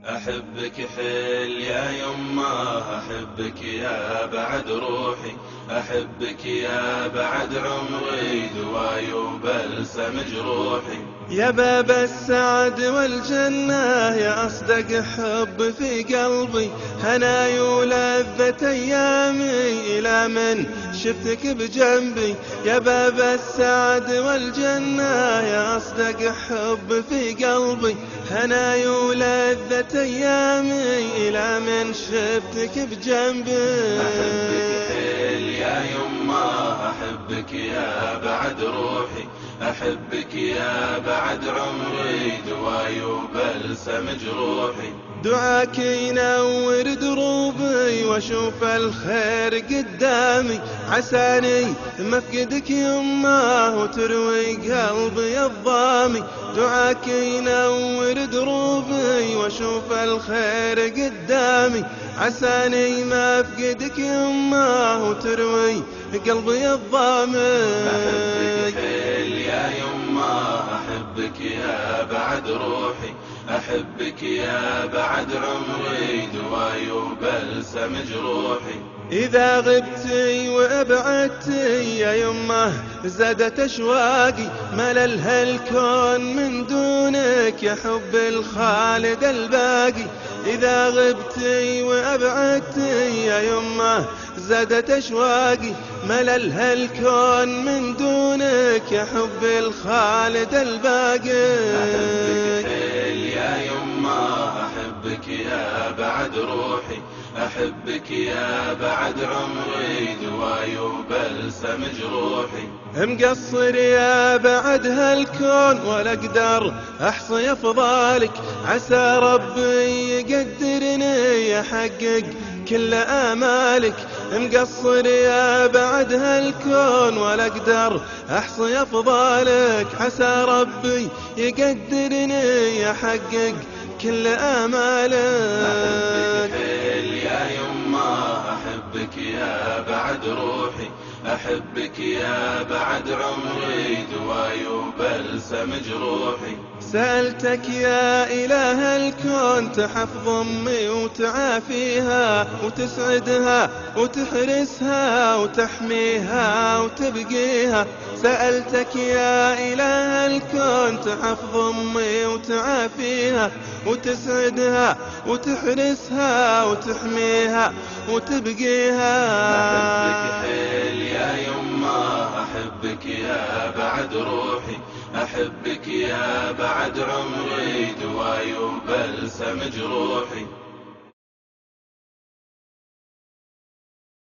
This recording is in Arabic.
أحبك حيل يا يمه، أحبك يا بعد روحي، أحبك يا بعد عمري، دواي وبلسم جروحي. يا باب السعد والجنة، يا أصدق حب في قلبي، هناي ولذة أيامي إلى من شفتك بجنبي. يا باب السعد والجنة، يا أصدق حب في قلبي، هناي ولذة أيامي إلى من شفتك بجنبي. أحبك حيل يا يمه، أحبك يا بعد روحي، أحبك يا بعد عمري، دواي وبلسم جروحي. دعاك ينور دروبي واشوف الخير قدامي، عساني مفقدك يمه وتروي قلبي الضامي. دعاك ينور دروبي واشوف الخير قدامي، عساني مفقدك يمه وتروي قلبي الضامي. أحبك حيل يا يمه، أحبك يا بعد روحي، أحبك يا بعد عمري، دواي وبلسم جروحي. إذا غبتي وأبعدتي يا يمه زادت أشواقي، ملل هالكون من دونك يا حب الخالد الباقي. إذا غبتي وأبعدتي يا يمه زادت أشواقي، ملل هالكون من دونك يا حب الخالد الباقي. أحبك حيل يا يمه، أحبك يا بعد روحي، أحبك يا بعد عمري، دواي وبلسم جروحي. مقصر يا بعد هالكون ولا اقدر احصي افضالك، عسى ربي يقدرني يحقق كل امالك. مقصر يا بعد هالكون ولا اقدر احصي افضالك، عسى ربي يقدرني يحقق كل امالك. أحبك حيل يا يمه، أحبك يا بعد روحي، أحبك يا بعد عمري، دواي وبلسم جروحي. سألتك يا إله الكون تحفظ أمي وتعافيها وتسعدها وتحرسها وتحميها وتبقيها. سألتك يا إله الكون تحفظ أمي وتعافيها وتسعدها وتحرسها وتحميها وتبقيها. أحبك حيل يا يمه، أحبك يا بعد روحي، أحبك يا بعد عمري، دواي وبلسم جروحي.